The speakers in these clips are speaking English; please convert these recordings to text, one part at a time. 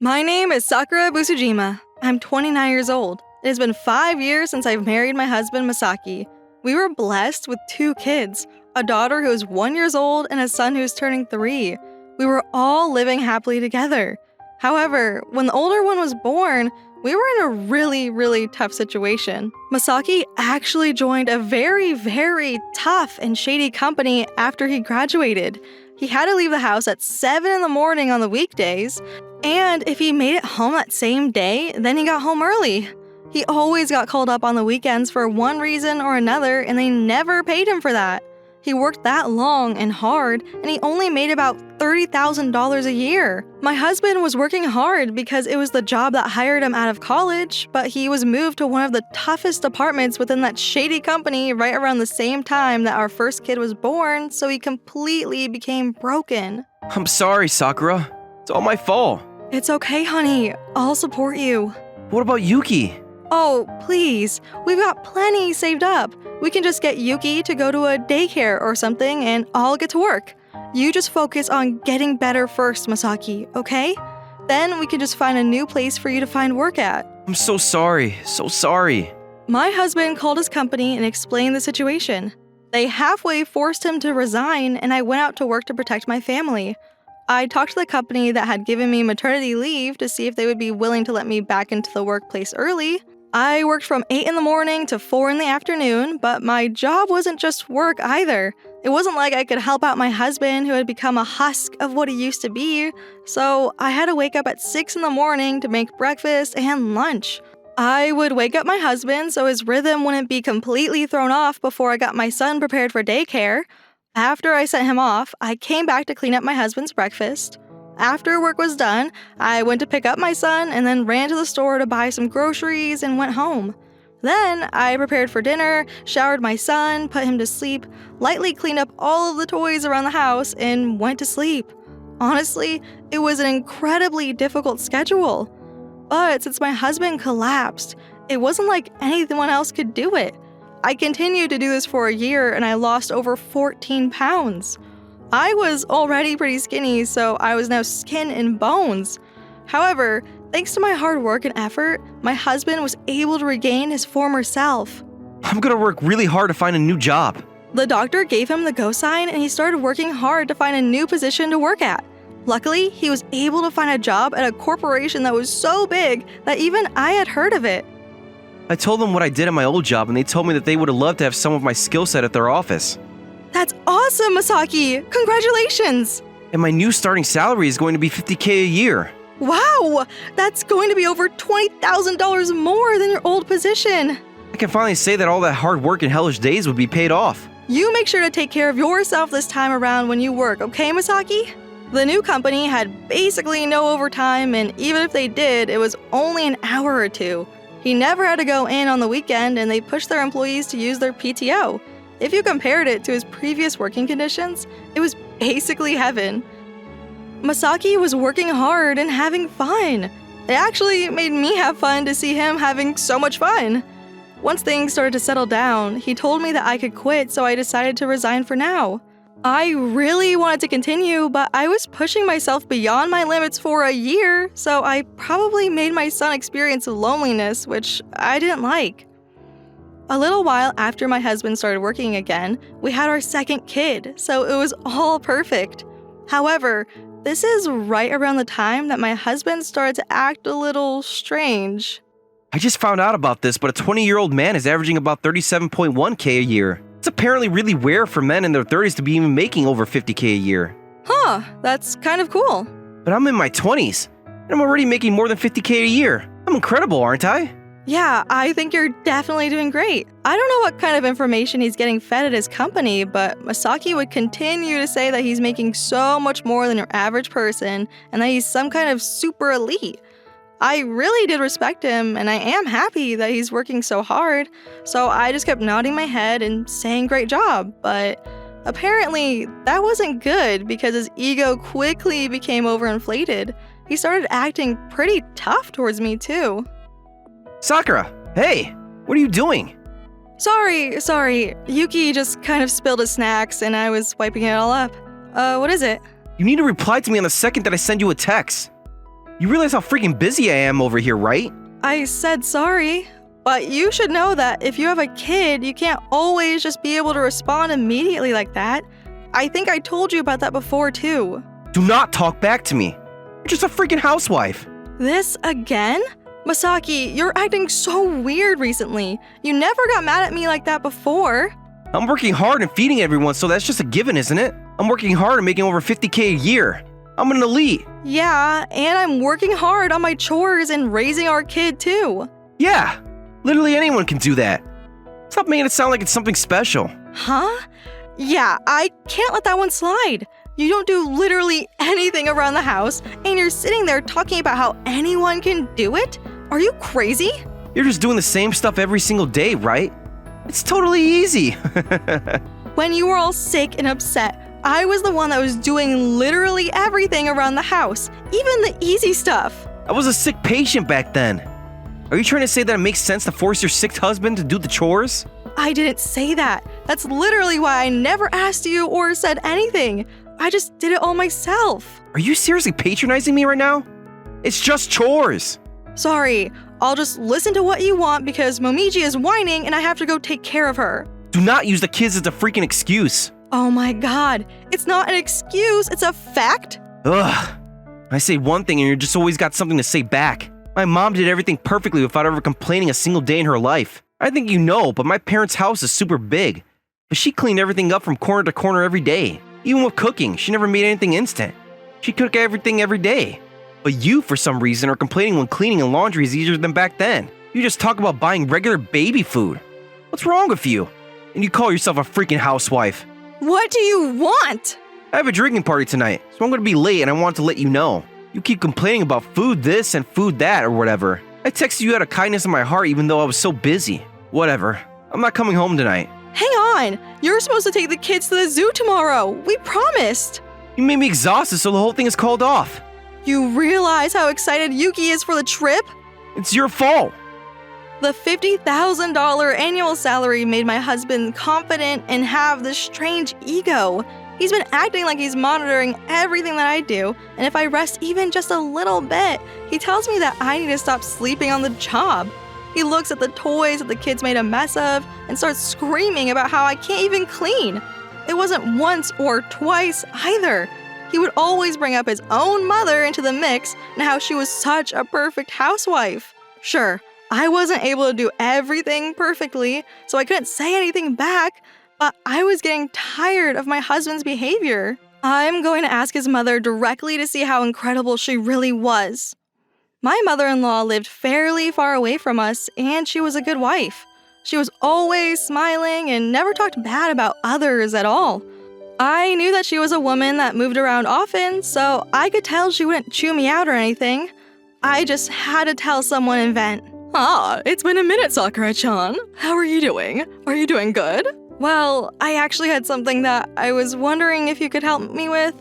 My name is Sakura Busujima. I'm 29 years old. It has been 5 years since I've married my husband, Masaki. We were blessed with 2 kids, a daughter who is 1 year old and a son who's turning 3. We were all living happily together. However, when the older one was born, we were in a really tough situation. Masaki actually joined a very tough and shady company after he graduated. He had to leave the house at 7 in the morning on the weekdays, and if he made it home that same day, then he got home early. He always got called up on the weekends for one reason or another, and they never paid him for that. He worked that long and hard, and he only made about $30,000 a year. My husband was working hard because it was the job that hired him out of college, but he was moved to one of the toughest departments within that shady company right around the same time that our first kid was born, so he completely became broken. I'm sorry, Sakura. It's all my fault. It's okay, honey. I'll support you. What about Yuki? Oh, please. We've got plenty saved up. We can just get Yuki to go to a daycare or something and I'll get to work. You just focus on getting better first, Masaki, okay? Then we can just find a new place for you to find work at. I'm so sorry. My husband called his company and explained the situation. They halfway forced him to resign and I went out to work to protect my family. I talked to the company that had given me maternity leave to see if they would be willing to let me back into the workplace early. I worked from 8 in the morning to 4 in the afternoon, but my job wasn't just work either. It wasn't like I could help out my husband who had become a husk of what he used to be, so I had to wake up at 6 in the morning to make breakfast and lunch. I would wake up my husband so his rhythm wouldn't be completely thrown off before I got my son prepared for daycare. After I sent him off, I came back to clean up my husband's breakfast. After work was done, I went to pick up my son and then ran to the store to buy some groceries and went home. Then I prepared for dinner, showered my son, put him to sleep, lightly cleaned up all of the toys around the house, and went to sleep. Honestly, it was an incredibly difficult schedule. But since my husband collapsed, it wasn't like anyone else could do it. I continued to do this for a year and I lost over 14 pounds. I was already pretty skinny, so I was now skin and bones. However, thanks to my hard work and effort, my husband was able to regain his former self. I'm gonna work really hard to find a new job. The doctor gave him the go sign and he started working hard to find a new position to work at. Luckily, he was able to find a job at a corporation that was so big that even I had heard of it. I told them what I did at my old job and they told me that they would have loved to have some of my skill set at their office. That's awesome, Masaki! Congratulations! And my new starting salary is going to be $50,000 a year. Wow! That's going to be over $20,000 more than your old position. I can finally say that all that hard work and hellish days would be paid off. You make sure to take care of yourself this time around when you work, okay, Masaki? The new company had basically no overtime, and even if they did, it was only an hour or 2. He never had to go in on the weekend, and they pushed their employees to use their PTO. If you compared it to his previous working conditions, it was basically heaven. Masaki was working hard and having fun. It actually made me have fun to see him having so much fun. Once things started to settle down, he told me that I could quit, so I decided to resign for now. I really wanted to continue, but I was pushing myself beyond my limits for a year, so I probably made my son experience loneliness, which I didn't like. A little while after my husband started working again, we had our second kid, so it was all perfect. However, this is right around the time that my husband started to act a little strange. I just found out about this, but a 20-year-old man is averaging about $37.1K a year. It's apparently really rare for men in their 30s to be even making over $50K a year. Huh, that's kind of cool. But I'm in my 20s, and I'm already making more than $50K a year. I'm incredible, aren't I? Yeah, I think you're definitely doing great. I don't know what kind of information he's getting fed at his company, but Masaki would continue to say that he's making so much more than your average person and that he's some kind of super elite. I really did respect him, and I am happy that he's working so hard, so I just kept nodding my head and saying great job, but apparently that wasn't good because his ego quickly became overinflated. He started acting pretty tough towards me too. Sakura, hey, what are you doing? Sorry. Yuki just kind of spilled his snacks and I was wiping it all up. What is it? You need to reply to me on the second that I send you a text. You realize how freaking busy I am over here, right? I said sorry, but you should know that if you have a kid, you can't always just be able to respond immediately like that. I think I told you about that before too. Do not talk back to me. You're just a freaking housewife. This again? Masaki, you're acting so weird recently. You never got mad at me like that before. I'm working hard and feeding everyone, so that's just a given, isn't it? I'm working hard and making over $50K a year. I'm an elite. Yeah, and I'm working hard on my chores and raising our kid too. Yeah, literally anyone can do that. Stop making it sound like it's something special. Huh? Yeah, I can't let that one slide. You don't do literally anything around the house, and you're sitting there talking about how anyone can do it? Are you crazy? You're just doing the same stuff every single day, right? It's totally easy. When you were all sick and upset, I was the one that was doing literally everything around the house, even the easy stuff. I was a sick patient back then. Are you trying to say that it makes sense to force your sick husband to do the chores? I didn't say that. That's literally why I never asked you or said anything. I just did it all myself. Are you seriously patronizing me right now? It's just chores. Sorry, I'll just listen to what you want because Momiji is whining and I have to go take care of her. Do not use the kids as a freaking excuse. Oh my god, it's not an excuse, it's a fact? Ugh. I say one thing and you're just always got something to say back. My mom did everything perfectly without ever complaining a single day in her life. I think you know, but my parents' house is super big. But she cleaned everything up from corner to corner every day. Even with cooking, she never made anything instant. She cooked everything every day. But you, for some reason, are complaining when cleaning and laundry is easier than back then. You just talk about buying regular baby food. What's wrong with you? And you call yourself a freaking housewife. What do you want? I have a drinking party tonight, so I'm gonna be late and I want to let you know. You keep complaining about food this and food that or whatever. I texted you out of kindness in my heart even though I was so busy. Whatever. I'm not coming home tonight. Hang on! You're supposed to take the kids to the zoo tomorrow! We promised! You made me exhausted, so the whole thing is called off. You realize how excited Yuki is for the trip? It's your fault. The $50,000 annual salary made my husband confident and have this strange ego. He's been acting like he's monitoring everything that I do, and if I rest even just a little bit, he tells me that I need to stop sleeping on the job. He looks at the toys that the kids made a mess of and starts screaming about how I can't even clean. It wasn't once or twice either. He would always bring up his own mother into the mix and how she was such a perfect housewife. Sure, I wasn't able to do everything perfectly, so I couldn't say anything back, but I was getting tired of my husband's behavior. I'm going to ask his mother directly to see how incredible she really was. My mother-in-law lived fairly far away from us, and she was a good wife. She was always smiling and never talked bad about others at all. I knew that she was a woman that moved around often, so I could tell she wouldn't chew me out or anything. I just had to tell someone in vent. Ah, it's been a minute, Sakura-chan. How are you doing? Are you doing good? Well, I actually had something that I was wondering if you could help me with.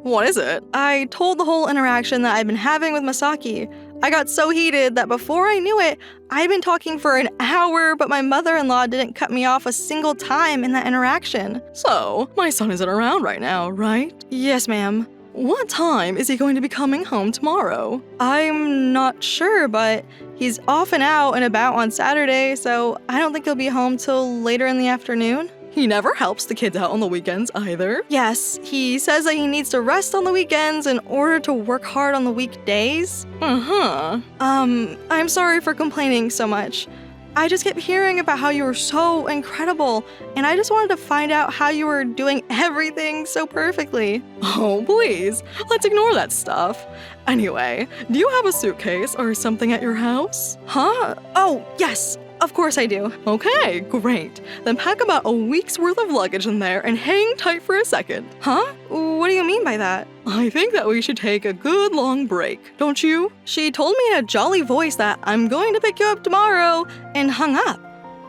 What is it? I told the whole interaction that I'd been having with Masaki. I got so heated that before I knew it, I'd been talking for an hour, but my mother-in-law didn't cut me off a single time in that interaction. So, my son isn't around right now, right? Yes, ma'am. What time is he going to be coming home tomorrow? I'm not sure, but he's off and out and about on Saturday, so I don't think he'll be home till later in the afternoon. He never helps the kids out on the weekends either. Yes, he says that he needs to rest on the weekends in order to work hard on the weekdays. I'm sorry for complaining so much. I just kept hearing about how you were so incredible, and I just wanted to find out how you were doing everything so perfectly. Oh, please, let's ignore that stuff. Anyway, do you have a suitcase or something at your house? Huh? Oh, yes, of course I do. Okay, great. Then pack about a week's worth of luggage in there and hang tight for a second. Huh? What do you mean by that? I think that we should take a good long break, don't you? She told me in a jolly voice that I'm going to pick you up tomorrow and hung up.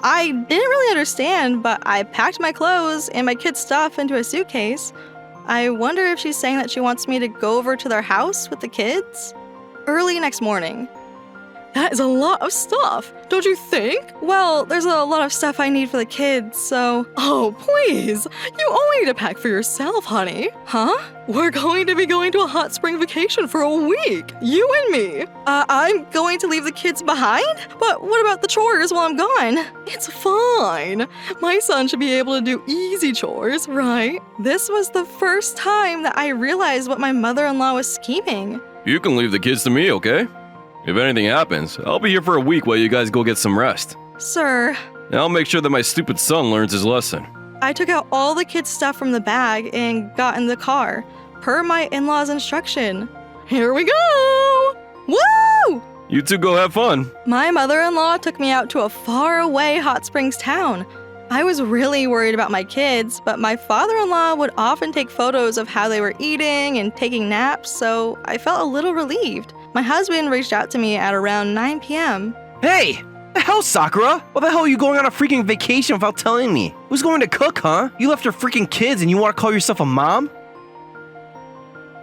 I didn't really understand, but I packed my clothes and my kids' stuff into a suitcase. I wonder if she's saying that she wants me to go over to their house with the kids? Early next morning. That is a lot of stuff, don't you think? Well, there's a lot of stuff I need for the kids, so... Oh, please! You only need to pack for yourself, honey. Huh? We're going to be going to a hot spring vacation for a week, you and me. I'm going to leave the kids behind? But what about the chores while I'm gone? It's fine. My son should be able to do easy chores, right? This was the first time that I realized what my mother-in-law was scheming. You can leave the kids to me, okay? If anything happens, I'll be here for a week while you guys go get some rest. Sir, And I'll make sure that my stupid son learns his lesson. I took out all the kids' stuff from the bag and got in the car, per my in-laws' instruction. Here we go! Woo! You two go have fun. My mother-in-law took me out to a faraway hot springs town. I was really worried about my kids, but my father-in-law would often take photos of how they were eating and taking naps, so I felt a little relieved. My husband reached out to me at around 9 p.m. Hey! The hell, Sakura? Why the hell are you going on a freaking vacation without telling me? Who's going to cook, huh? You left your freaking kids and you want to call yourself a mom?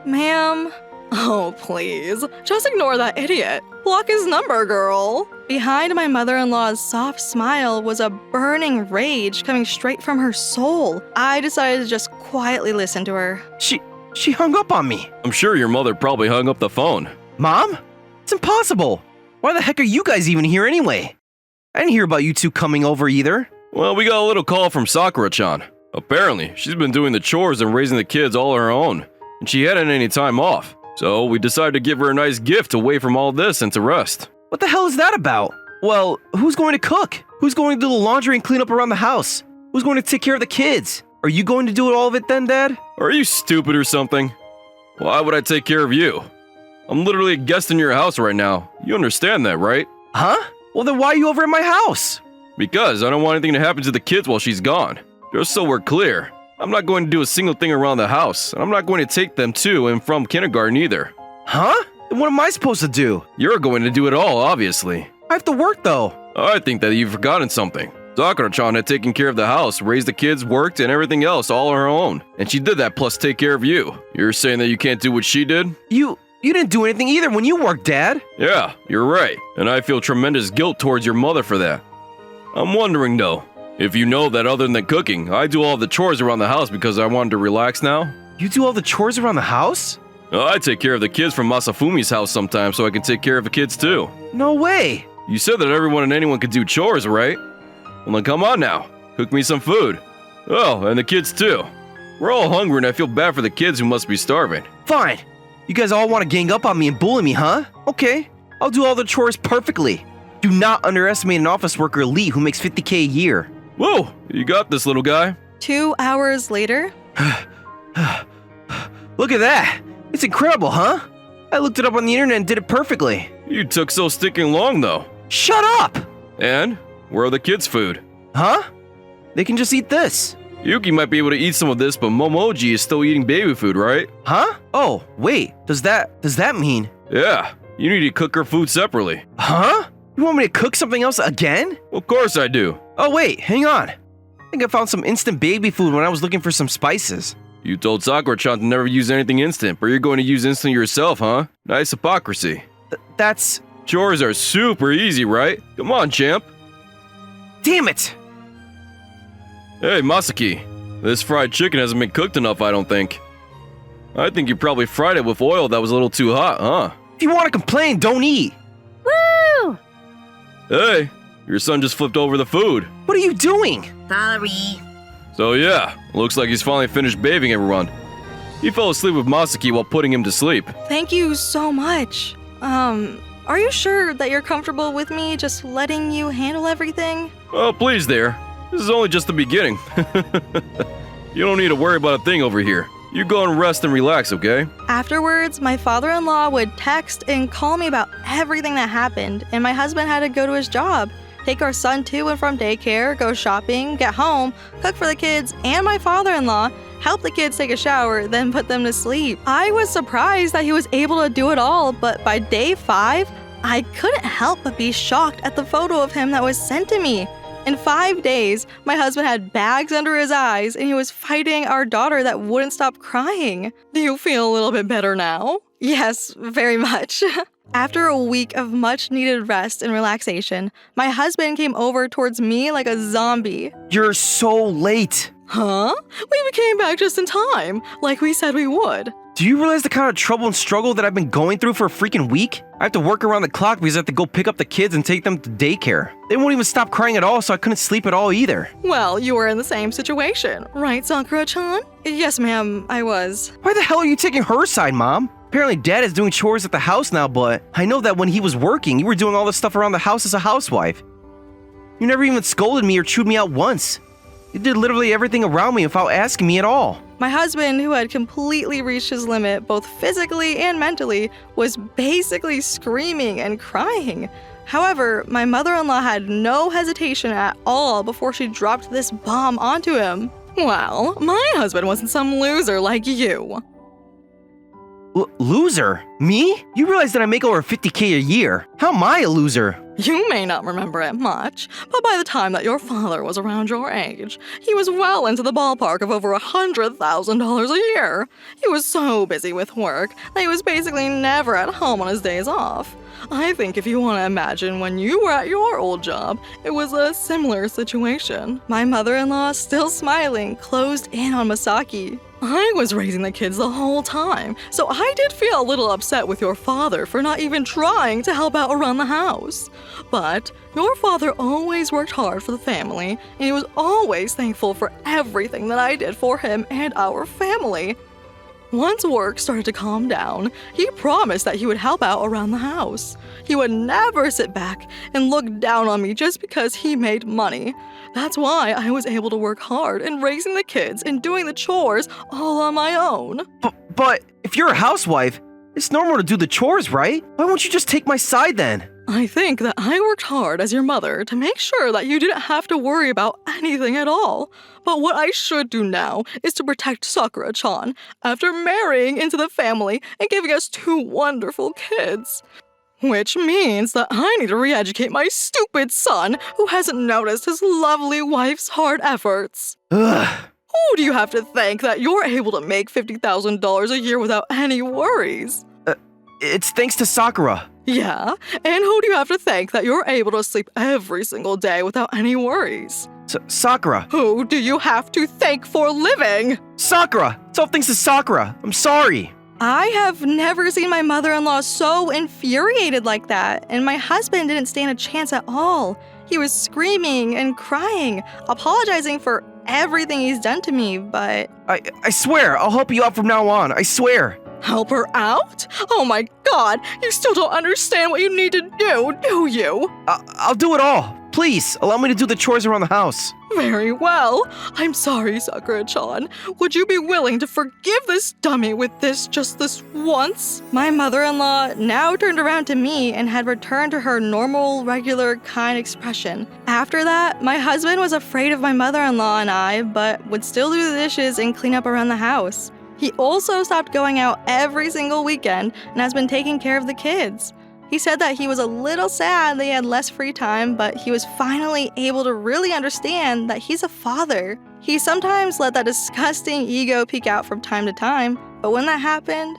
Ma'am? Oh, please. Just ignore that idiot. Block his number, girl. Behind my mother-in-law's soft smile was a burning rage coming straight from her soul. I decided to just quietly listen to her. She hung up on me. I'm sure your mother probably hung up the phone. Mom? It's impossible. Why the heck are you guys even here anyway? I didn't hear about you two coming over either. Well, we got a little call from Sakura-chan. Apparently, she's been doing the chores and raising the kids all on her own, and she hadn't any time off. So we decided to give her a nice gift away from all this and to rest. What the hell is that about? Well, who's going to cook? Who's going to do the laundry and clean up around the house? Who's going to take care of the kids? Are you going to do all of it then, Dad? Are you stupid or something? Why would I take care of you? I'm literally a guest in your house right now. You understand that, right? Huh? Well, then why are you over at my house? Because I don't want anything to happen to the kids while she's gone. Just so we're clear, I'm not going to do a single thing around the house, and I'm not going to take them to and from kindergarten either. Huh? Then what am I supposed to do? You're going to do it all, obviously. I have to work though. I think that you've forgotten something. Sakura-chan had taken care of the house, raised the kids, worked, and everything else all on her own. And she did that plus take care of you. You're saying that you can't do what she did? You didn't do anything either when you worked, Dad. Yeah, you're right. And I feel tremendous guilt towards your mother for that. I'm wondering though, if you know that other than cooking, I do all the chores around the house because I wanted to relax now? You do all the chores around the house? I take care of the kids from Masafumi's house sometimes so I can take care of the kids too. No way. You said that everyone and anyone could do chores, right? Well then come on now, cook me some food. Oh, and the kids too. We're all hungry and I feel bad for the kids who must be starving. Fine. You guys all want to gang up on me and bully me, huh? Okay, I'll do all the chores perfectly. Do not underestimate an office worker elite who makes $50K a year. Whoa, you got this, little guy. 2 hours later. Look at that. It's incredible, huh? I looked it up on the internet and did it perfectly. You took so sticking long though. Shut up! And where are the kids' food? Huh? They can just eat this. Yuki might be able to eat some of this, but Momoji is still eating baby food, right? Huh? Oh, wait. Does that mean? Yeah, you need to cook her food separately. Huh? You want me to cook something else again? Of course I do. Oh, wait, hang on. I think I found some instant baby food when I was looking for some spices. You told Sakura-chan to never use anything instant, but you're going to use instant yourself, huh? Nice hypocrisy. That's... Chores are super easy, right? Come on, champ. Damn it! Hey, Masaki. This fried chicken hasn't been cooked enough, I don't think. I think you probably fried it with oil that was a little too hot, huh? If you want to complain, don't eat. Woo! Hey, your son just flipped over the food. What are you doing? Sorry. So yeah, looks like he's finally finished bathing everyone. He fell asleep with Masaki while putting him to sleep. Thank you so much. Are you sure that you're comfortable with me just letting you handle everything? Oh, please there. This is only just the beginning. You don't need to worry about a thing over here. You go and rest and relax, okay? Afterwards, my father-in-law would text and call me about everything that happened, and my husband had to go to his job, take our son to and from daycare, go shopping, get home, cook for the kids and my father-in-law, help the kids take a shower, then put them to sleep. I was surprised that he was able to do it all, but by day 5, I couldn't help but be shocked at the photo of him that was sent to me. In 5 days, my husband had bags under his eyes and he was fighting our daughter that wouldn't stop crying. Do you feel a little bit better now? Yes, very much. After a week of much-needed rest and relaxation, my husband came over towards me like a zombie. You're so late. Huh? We came back just in time, like we said we would. Do you realize the kind of trouble and struggle that I've been going through for a freaking week? I have to work around the clock because I have to go pick up the kids and take them to daycare. They won't even stop crying at all, so I couldn't sleep at all either. Well, you were in the same situation, right, Sakura-chan? Yes, ma'am, I was. Why the hell are you taking her side, Mom? Apparently Dad is doing chores at the house now, but I know that when he was working, you were doing all this stuff around the house as a housewife. You never even scolded me or chewed me out once. You did literally everything around me without asking me at all. My husband, who had completely reached his limit both physically and mentally, was basically screaming and crying. However, my mother-in-law had no hesitation at all before she dropped this bomb onto him. Well, my husband wasn't some loser like you. Loser? Me? You realize that I make over $50K a year. How am I a loser? You may not remember it much, but by the time that your father was around your age, he was well into the ballpark of over $100,000 a year. He was so busy with work that he was basically never at home on his days off. I think if you want to imagine when you were at your old job, it was a similar situation. My mother-in-law, still smiling, closed in on Masaki. I was raising the kids the whole time, so I did feel a little upset with your father for not even trying to help out around the house. But your father always worked hard for the family, and he was always thankful for everything that I did for him and our family. Once work started to calm down, he promised that he would help out around the house. He would never sit back and look down on me just because he made money. That's why I was able to work hard in raising the kids and doing the chores all on my own. But if you're a housewife, it's normal to do the chores, right? Why won't you just take my side then? I think that I worked hard as your mother to make sure that you didn't have to worry about anything at all. But what I should do now is to protect Sakura-chan after marrying into the family and giving us 2 wonderful kids. Which means that I need to re-educate my stupid son who hasn't noticed his lovely wife's hard efforts. Ugh. Who do you have to thank that you're able to make $50,000 a year without any worries? It's thanks to Sakura. Yeah, and who do you have to thank that you're able to sleep every single day without any worries? Sakura. Who do you have to thank for living? Sakura! It's all thanks to Sakura. I'm sorry. I have never seen my mother-in-law so infuriated like that, and my husband didn't stand a chance at all. He was screaming and crying, apologizing for everything he's done to me, but... I swear, I'll help you out from now on. I swear. Help her out? Oh my god, you still don't understand what you need to do you? I'll do it all. Please, allow me to do the chores around the house. Very well. I'm sorry, Sakura-chan. Would you be willing to forgive this dummy with just this once? My mother-in-law now turned around to me and had returned to her normal, regular, kind expression. After that, my husband was afraid of my mother-in-law and I, but would still do the dishes and clean up around the house. He also stopped going out every single weekend and has been taking care of the kids. He said that he was a little sad that he had less free time, but he was finally able to really understand that he's a father. He sometimes let that disgusting ego peek out from time to time, but when that happened...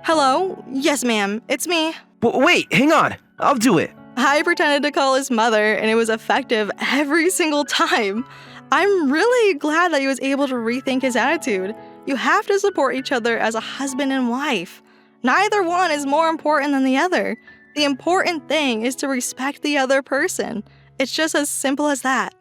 Hello? Yes, ma'am. It's me. Wait, hang on. I'll do it. I pretended to call his mother, and it was effective every single time. I'm really glad that he was able to rethink his attitude. You have to support each other as a husband and wife. Neither one is more important than the other. The important thing is to respect the other person. It's just as simple as that.